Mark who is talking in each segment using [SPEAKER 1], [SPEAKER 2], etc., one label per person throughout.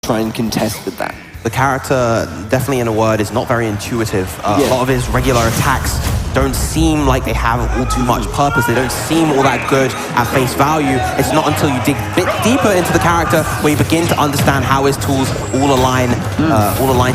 [SPEAKER 1] try and contest with that.
[SPEAKER 2] The character, definitely in a word, is not very intuitive. A lot of his regular attacks don't seem like they have all too much purpose. They don't seem all that good at face value. It's not until you dig a bit deeper into the character where you begin to understand how his tools all align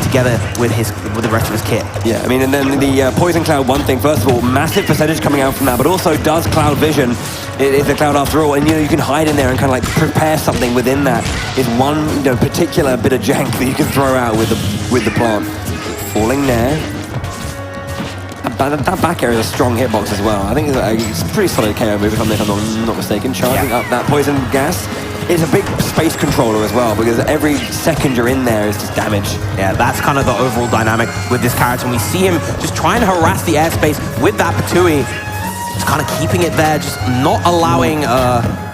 [SPEAKER 2] together with the rest of his kit.
[SPEAKER 1] Yeah, I mean, and then the Poison Cloud, one thing, first of all, massive percentage coming out from that, but also does Cloud Vision. It is a cloud after all, and you can hide in there and kind of like prepare something within that. Is one particular bit of jank that you can throw out with the plant. Falling there. That back area is a strong hitbox as well. I think it's a pretty solid KO move if I'm not mistaken. Charging up that poison gas. It's a big space controller as well, because every second you're in there is just damage.
[SPEAKER 2] Yeah, that's kind of the overall dynamic with this character. And we see him just trying to harass the airspace with that Patui. Just kind of keeping it there, just not allowing,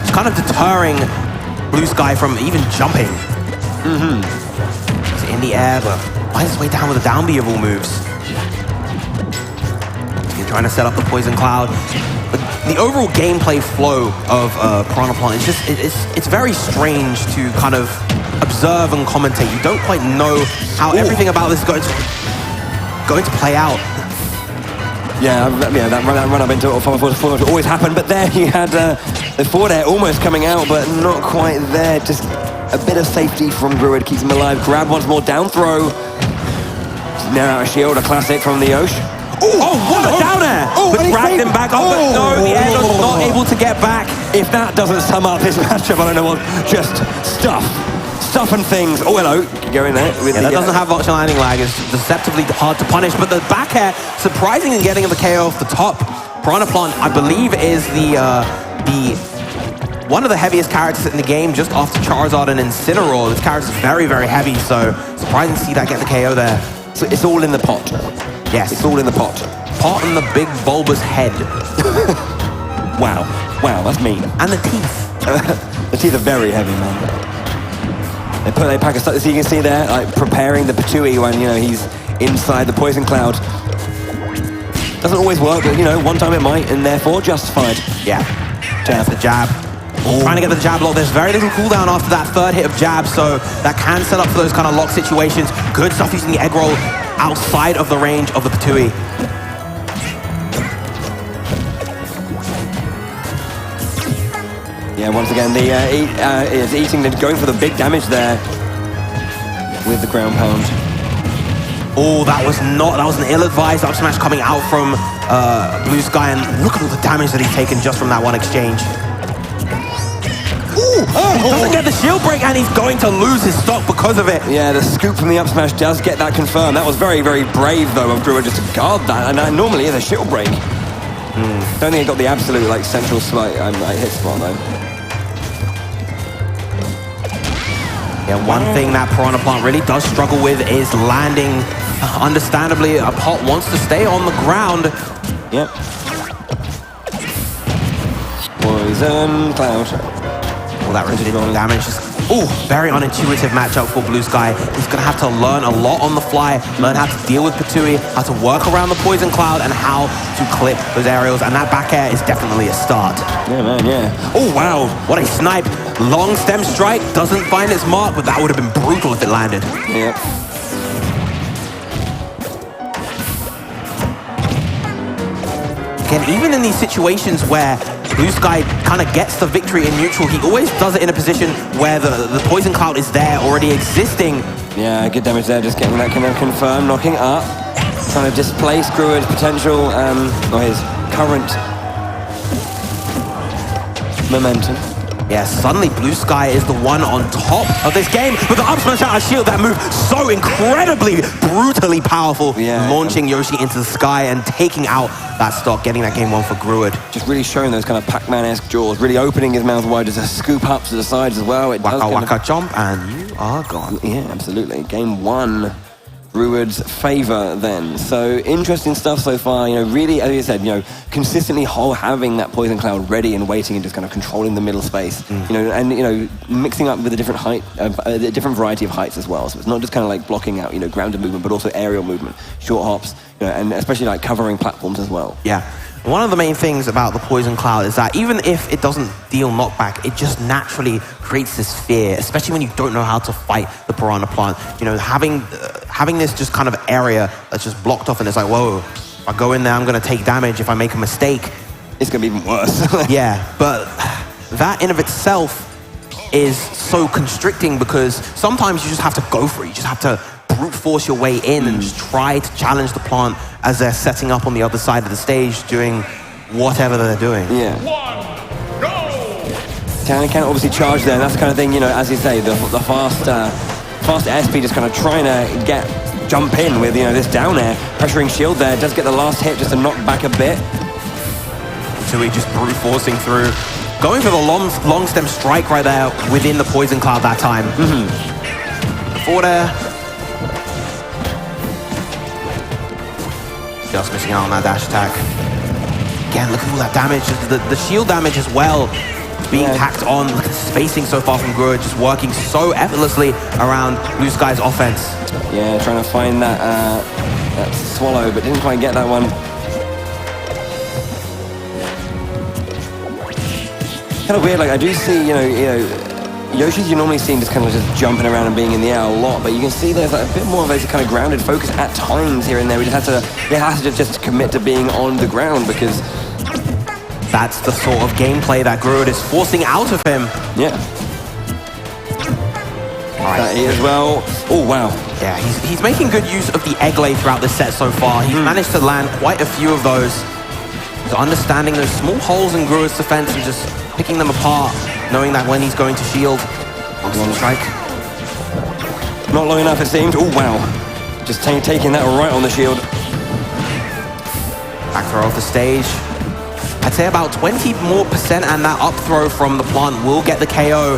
[SPEAKER 2] just kind of deterring Bluesky from even jumping. He's in the air, but finds his way down with a down B of all moves. He's trying to set up the Poison Cloud. But the overall gameplay flow of Piranha Plant is just, it's very strange to kind of observe and commentate. You don't quite know how everything about this is going to play out.
[SPEAKER 1] Yeah, that run up into it forward always happened, but there he had the forward air almost coming out, but not quite there. Just a bit of safety from Greward keeps him alive. Grab once more, down throw. Now out a shield, a classic from the Yoshi.
[SPEAKER 2] Oh, what a down air! But dragged him back up, but no, the air was not able to get back.
[SPEAKER 1] If that doesn't sum up this matchup, I don't know what, just stuff and things. Oh, hello. Go in there.
[SPEAKER 2] That doesn't have option landing lag. It's deceptively hard to punish, but the back air, surprising in getting the KO off the top. Piranha Plant, I believe, is one of the heaviest characters in the game, just after Charizard and Incineroar. This character's very, very heavy, so surprising to see that get the KO there.
[SPEAKER 1] So it's all in the pot.
[SPEAKER 2] Yes.
[SPEAKER 1] It's all in the pot.
[SPEAKER 2] Pot and the big bulbous head.
[SPEAKER 1] Wow, that's mean.
[SPEAKER 2] And the teeth.
[SPEAKER 1] The teeth are very heavy, man. They pack a stuff, so you can see there, like preparing the Patui when he's inside the Poison Cloud. Doesn't always work, but one time it might, and therefore justified.
[SPEAKER 2] Yeah. There's the jab. Trying to get the jab lock. There's very little cooldown after that third hit of jab, so that can set up for those kind of lock situations. Good stuff using the egg roll outside of the range of the Patui.
[SPEAKER 1] Yeah, once again, is eating, going for the big damage there with the ground pound.
[SPEAKER 2] Oh, that was an ill-advised up smash coming out from Bluesky, and look at all the damage that he's taken just from that one exchange. Doesn't get the shield break, and he's going to lose his stock because of it.
[SPEAKER 1] Yeah, the scoop from the up smash does get that confirmed. That was very, very brave, though, of Greward just to guard that, and that normally is a shield break. Don't think he got the absolute central hit spot, though.
[SPEAKER 2] Yeah, one thing that Piranha Plant really does struggle with is landing. Understandably, a pot wants to stay on the ground.
[SPEAKER 1] Yep. Poison Cloud.
[SPEAKER 2] All that residual damage. Very unintuitive matchup for Bluesky. He's going to have to learn a lot on the fly, learn how to deal with Patui, how to work around the Poison Cloud, and how to clip those aerials. And that back air is definitely a start.
[SPEAKER 1] Yeah, man, yeah.
[SPEAKER 2] Oh, wow. What a snipe. Long stem strike doesn't find its mark, but that would have been brutal if it landed.
[SPEAKER 1] Yeah.
[SPEAKER 2] Again, even in these situations where Bluesky kind of gets the victory in neutral, he always does it in a position where the Poison Cloud is there, already existing.
[SPEAKER 1] Yeah, good damage there, just getting that kind of confirmed, knocking up. Trying to displace Greward's potential, or his current momentum.
[SPEAKER 2] Yeah, suddenly Bluesky is the one on top of this game with the up smash out of shield. That move so incredibly, brutally powerful, launching Yoshi into the sky and taking out that stock, getting that game one for Greward.
[SPEAKER 1] Just really showing those kind of Pac-Man-esque jaws, really opening his mouth wide, just a scoop up to the sides as well. It
[SPEAKER 2] waka waka jump, and you are gone.
[SPEAKER 1] Yeah, absolutely. Game one. Greward's favor then. So interesting stuff so far, really, as you said, consistently having that Poison Cloud ready and waiting and just kind of controlling the middle space, and mixing up with a different height, a different variety of heights as well. So it's not just kind of like blocking out, grounded movement, but also aerial movement, short hops, and especially like covering platforms as well.
[SPEAKER 2] Yeah. One of the main things about the Poison Cloud is that even if it doesn't deal knockback, it just naturally creates this fear, especially when you don't know how to fight the Piranha plant. You know, having this just kind of area that's just blocked off, and it's like, whoa, if I go in there, I'm going to take damage. If I make a mistake,
[SPEAKER 1] it's going to be even worse.
[SPEAKER 2] Yeah, but that in of itself is so constricting because sometimes you just have to go for it. You just have to brute force your way in and just try to challenge the plant as they're setting up on the other side of the stage doing whatever they're doing.
[SPEAKER 1] Yeah. Can obviously charge there, and that's the kind of thing, you know, as you say, the fast SP just kind of trying to jump in with, you know, this down air, pressuring shield there, does get the last hit just to knock back a bit.
[SPEAKER 2] So he just brute forcing through, going for the long stem strike right there within the Poison Cloud that time. Forward air. Just missing out on that dash attack. Again, look at all that damage. The shield damage as well being tacked on. Look at the spacing so far from Greward, just working so effortlessly around Bluesky's offense.
[SPEAKER 1] Yeah, trying to find that swallow, but didn't quite get that one. Kind of weird, like I do see, you know, Yoshi's you normally see him just kind of just jumping around and being in the air a lot, but you can see there's like a bit more of a kind of grounded focus at times here and there. We just have to just commit to being on the ground because
[SPEAKER 2] that's the sort of gameplay that Greward is forcing out of him.
[SPEAKER 1] Yeah. All right, he as well. Oh wow.
[SPEAKER 2] Yeah, he's making good use of the egg lay throughout this set so far. He's managed to land quite a few of those. So understanding those small holes in Greward's defense and just picking them apart, knowing that when he's going to shield, on strike.
[SPEAKER 1] Not long enough, it seems. Oh, wow. Just taking that right on the shield.
[SPEAKER 2] Back throw off the stage. I'd say about 20% more, and that up throw from the plant will get the KO.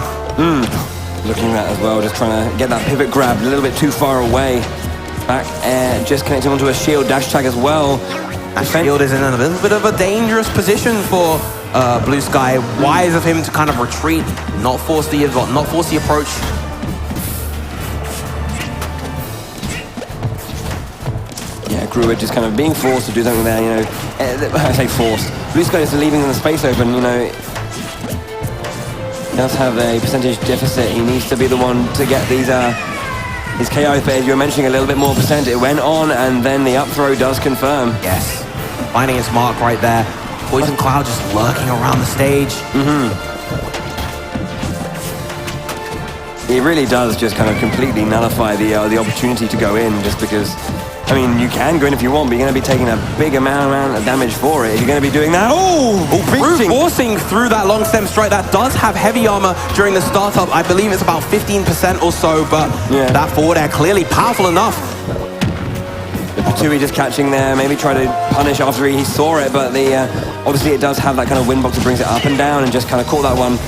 [SPEAKER 1] Looking at that as well, just trying to get that pivot grab a little bit too far away. Back air, just connecting onto a shield dash tag as well.
[SPEAKER 2] That shield is in a little bit of a dangerous position for Bluesky. Wise of him to kind of retreat, not force the approach.
[SPEAKER 1] Yeah, Greward just kind of being forced to do something there, you know. I say forced. Bluesky is leaving the space open, you know. He does have a percentage deficit. He needs to be the one to get these his KO, but as you were mentioning, a little bit more percent. It went on, and then the up throw does confirm.
[SPEAKER 2] Yes, finding his mark right there. Poison Cloud just lurking around the stage.
[SPEAKER 1] It really does just kind of completely nullify the opportunity to go in, just because, I mean, you can go in if you want, but you're going to be taking a big amount of damage for it. If you're going to be doing that,
[SPEAKER 2] brute forcing through that long stem strike. That does have heavy armor during the startup. I believe it's about 15% or so, but that forward air clearly powerful enough.
[SPEAKER 1] The Patui just catching there, maybe try to punish after he saw it, but obviously it does have that kind of wind box that brings it up and down, and just kind of caught that one.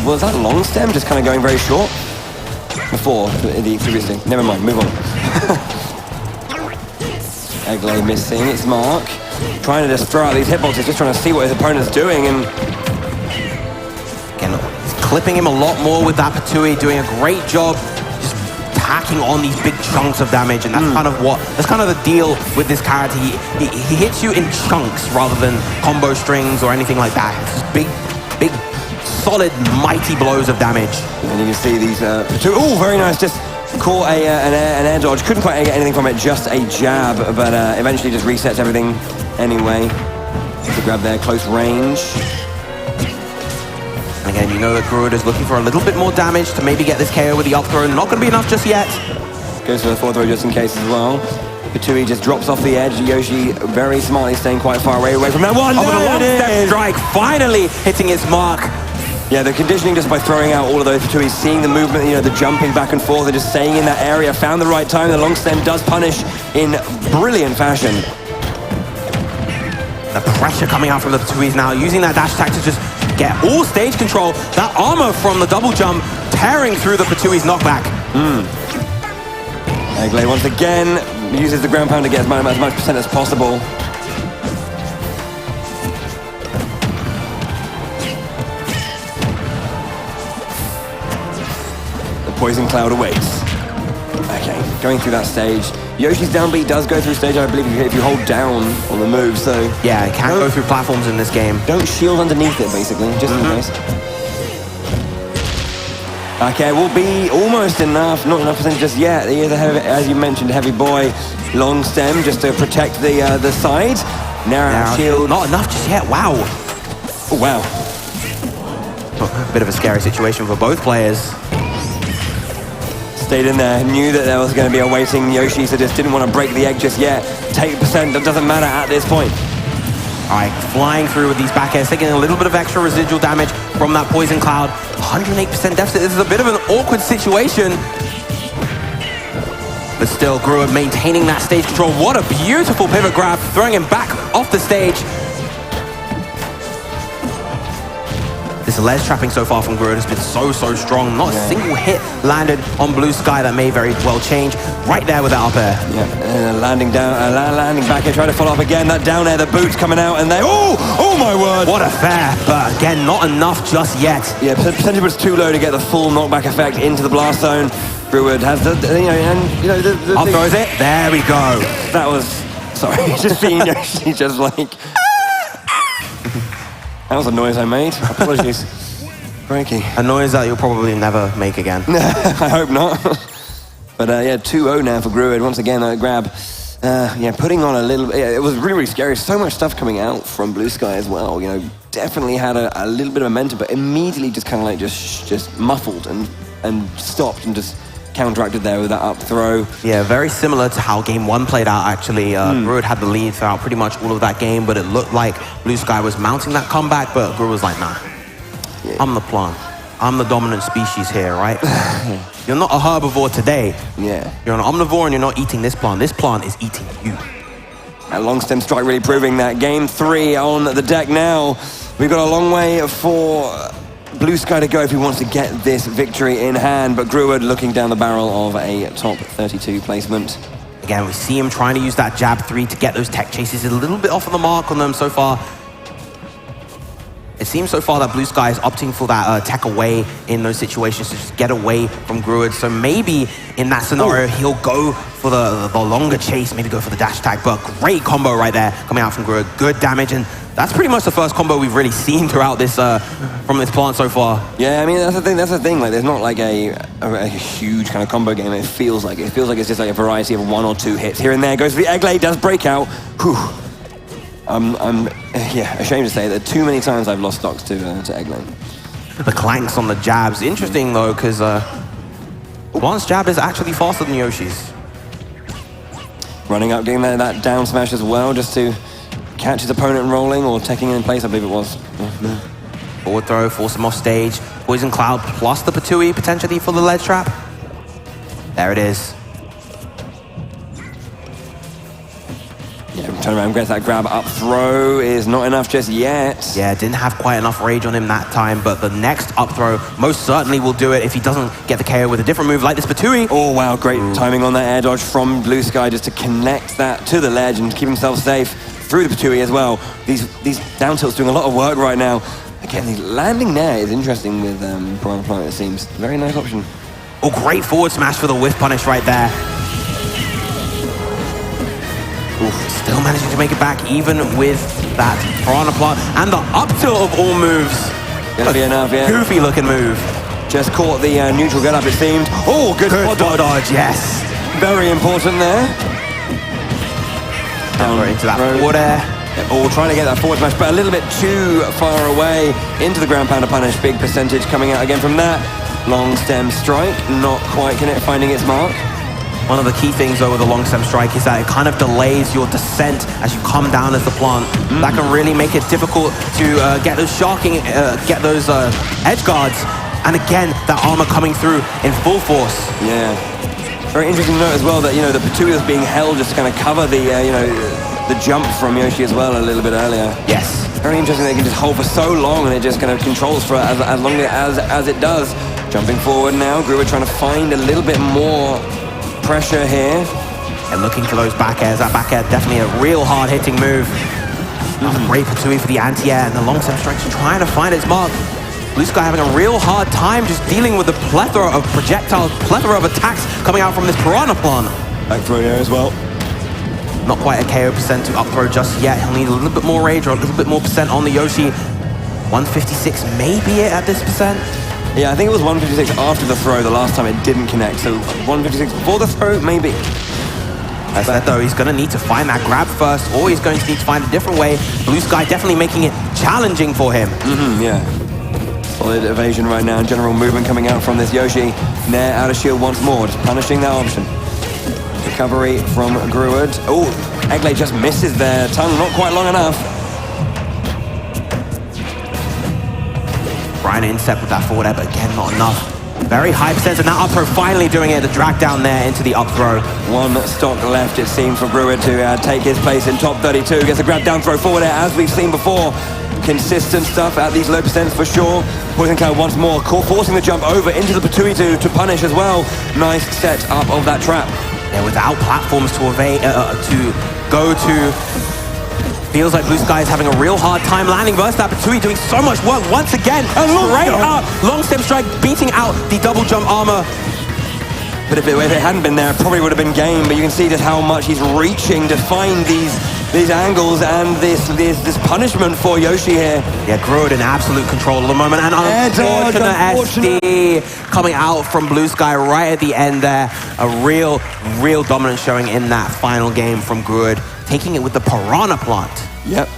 [SPEAKER 1] Was that long stem just kind of going very short? Before the previous thing. Never mind, move on. Eglay missing its mark. Trying to just throw out these hitboxes, just trying to see what his opponent's doing, and
[SPEAKER 2] again, he's clipping him a lot more with that Patui, doing a great job just hacking on these big chunks of damage, and that's kind of the deal with this character. He hits you in chunks rather than combo strings or anything like that. It's just big, solid, mighty blows of damage.
[SPEAKER 1] And you can see these Patui, very nice, just caught an air dodge. Couldn't quite get anything from it, just a jab, but eventually just resets everything anyway. To grab there, close range.
[SPEAKER 2] And again, you know that Greward is looking for a little bit more damage to maybe get this KO with the up throw. Not going to be enough just yet.
[SPEAKER 1] Goes for the forward throw just in case as well. Patui just drops off the edge. Yoshi very smartly staying quite far away from that one.
[SPEAKER 2] With a long step strike, finally hitting its mark.
[SPEAKER 1] Yeah, the conditioning just by throwing out all of those Patuis, seeing the movement, you know, the jumping back and forth, and just staying in that area, found the right time. The long stem does punish in brilliant fashion.
[SPEAKER 2] The pressure coming out from the Patuis now, using that dash attack to just get all stage control. That armor from the double jump tearing through the Patui's knockback.
[SPEAKER 1] Eglay once again uses the ground pound to get as much percent as possible. Poison Cloud awaits. Okay, going through that stage. Yoshi's down B does go through stage, I believe, if you hold down on the move, so...
[SPEAKER 2] Yeah, it can go through platforms in this game.
[SPEAKER 1] Don't shield underneath it, basically, just in case. Okay, will be almost enough, not enough percentage just yet. He is a heavy, as you mentioned, heavy boy, long stem just to protect the side. Narrow shield.
[SPEAKER 2] Not enough just yet, wow.
[SPEAKER 1] Oh, wow.
[SPEAKER 2] Bit of a scary situation for both players.
[SPEAKER 1] Stayed in there, knew that there was going to be a waiting Yoshi, so just didn't want to break the egg just yet. Take percent, that doesn't matter at this point.
[SPEAKER 2] All right, flying through with these back airs, taking a little bit of extra residual damage from that poison cloud. 108% deficit. This is a bit of an awkward situation. But still, Greward maintaining that stage control. What a beautiful pivot grab, throwing him back off the stage. This ledge trapping so far from Greward has been so strong. Not a single hit landed on Bluesky that may very well change. Right there with that up air.
[SPEAKER 1] Yeah, and landing down, landing back here, trying to follow up again. That down air, the boots coming out, and they, oh my word!
[SPEAKER 2] What a fair, but again, not enough just yet.
[SPEAKER 1] Yeah, percentage was too low to get the full knockback effect into the blast zone. Greward has the
[SPEAKER 2] Up throws it. There we go.
[SPEAKER 1] That was, sorry, just seeing Yoshi just like. That was a noise I made. Apologies. Crikey.
[SPEAKER 2] A noise that you'll probably never make again.
[SPEAKER 1] I hope not. But yeah, 2-0 now for Greward. Once again, that grab. Yeah, putting on a little. Yeah, it was really scary. So much stuff coming out from Bluesky as well. You know, definitely had a little bit of momentum, but immediately just kind of like just muffled and stopped and just counteracted there with that up throw.
[SPEAKER 2] Yeah, very similar to how game one played out, actually. Greward had the lead throughout pretty much all of that game, but it looked like Bluesky was mounting that comeback, but Greward was like, nah, I'm the plant. I'm the dominant species here, right? You're not a herbivore today.
[SPEAKER 1] Yeah.
[SPEAKER 2] You're an omnivore and you're not eating this plant. This plant is eating you.
[SPEAKER 1] That long stem strike really proving that. Game 3 on the deck now. We've got a long way for Bluesky to go if he wants to get this victory in hand, but Greward looking down the barrel of a top 32 placement.
[SPEAKER 2] Again, we see him trying to use that jab 3 to get those tech chases. A little bit off of the mark on them so far. It seems so far that Bluesky is opting for that tech away in those situations to just get away from Greward. So maybe in that scenario, he'll go for the longer chase, maybe go for the dash attack. But great combo right there coming out from Greward. Good damage, and that's pretty much the first combo we've really seen throughout this from this plant so far.
[SPEAKER 1] Yeah, I mean that's the thing. Like, there's not like a huge kind of combo game. It feels like it's just like a variety of 1 or 2 hits here and there. Goes for the egg lay, does break out. Whew. I'm ashamed to say that too many times I've lost stocks to egg lane.
[SPEAKER 2] The clanks on the jabs. Interesting though, because Plant's jab is actually faster than Yoshi's.
[SPEAKER 1] Running up, getting that down smash as well, just to catch his opponent rolling or taking it in place, I believe it was.
[SPEAKER 2] Forward throw, force him off stage. Poison Cloud plus the Patui potentially for the ledge trap. There it is.
[SPEAKER 1] Yeah, turn around, gets that grab up throw is not enough just yet.
[SPEAKER 2] Yeah, didn't have quite enough rage on him that time, but the next up throw most certainly will do it if he doesn't get the KO with a different move like this Patui.
[SPEAKER 1] Oh wow, great timing on that air dodge from Bluesky just to connect that to the ledge and keep himself safe through the Patui as well. These down tilts doing a lot of work right now. Again, the landing there is interesting with Piranha Plant, it seems. Very nice option.
[SPEAKER 2] Oh, great forward smash for the whiff punish right there. Oof, still managing to make it back even with that Piranha Plant and the up tilt of all moves.
[SPEAKER 1] Gonna be enough, yeah.
[SPEAKER 2] Goofy looking move.
[SPEAKER 1] Just caught the neutral get up, it seemed. Oh, good dodge,
[SPEAKER 2] yes.
[SPEAKER 1] Very important there.
[SPEAKER 2] Down into that forward air.
[SPEAKER 1] Oh, trying to get that forward smash, but a little bit too far away into the ground pounder punish. Big percentage coming out again from that. Long stem strike, not quite finding its mark.
[SPEAKER 2] One of the key things though with the long stem strike is that it kind of delays your descent as you come down as the plant. That can really make it difficult to get those get those edge guards. And again, that armor coming through in full force.
[SPEAKER 1] Yeah. Very interesting to note as well that, you know, the Patui is being held just to kind of cover the, the jump from Yoshi as well a little bit earlier.
[SPEAKER 2] Yes.
[SPEAKER 1] Very interesting they can just hold for so long and it just kind of controls for as long as it does. Jumping forward now, Greward trying to find a little bit more pressure here.
[SPEAKER 2] And looking for those back airs. That back air definitely a real hard-hitting move. Another great Patui for the anti-air and the long stem strike trying to find its mark. Bluesky having a real hard time just dealing with the plethora of projectiles, plethora of attacks coming out from this Piranha Plant.
[SPEAKER 1] Back throw there as well.
[SPEAKER 2] Not quite a KO percent to up throw just yet. He'll need a little bit more rage or a little bit more percent on the Yoshi. 156 may be it at this percent.
[SPEAKER 1] Yeah, I think it was 156 after the throw the last time it didn't connect. So 156 before the throw, maybe.
[SPEAKER 2] As that though, he's going to need to find that grab first, or he's going to need to find a different way. Bluesky definitely making it challenging for him.
[SPEAKER 1] Yeah. Solid evasion right now. General movement coming out from this Yoshi. Nair out of shield once more, just punishing that option. Recovery from Greward. Oh, Egley just misses there. Tongue not quite long enough.
[SPEAKER 2] Brian incept with that forward air, but again, not enough. Very high percent, and that up throw finally doing it. The drag down there into the up throw.
[SPEAKER 1] One stock left, it seemed, for Greward to take his place in top 32. Gets a grab down throw forward air, as we've seen before. Consistent stuff at these low percents for sure. Poison Cloud once more, forcing the jump over into the Patui to punish as well. Nice set up of that trap.
[SPEAKER 2] Yeah, without platforms to evade, to go to. Feels like Bluesky is having a real hard time landing versus that Patui, doing so much work once again. Straight up, long stem strike, beating out the double jump armor.
[SPEAKER 1] But if it hadn't been there, it probably would have been game. But you can see just how much he's reaching to find these angles and this punishment for Yoshi here.
[SPEAKER 2] Yeah, Greward in absolute control at the moment, and unfortunate SD coming out from Bluesky right at the end there. A real dominance showing in that final game from Greward, taking it with the Piranha plant.
[SPEAKER 1] Yep.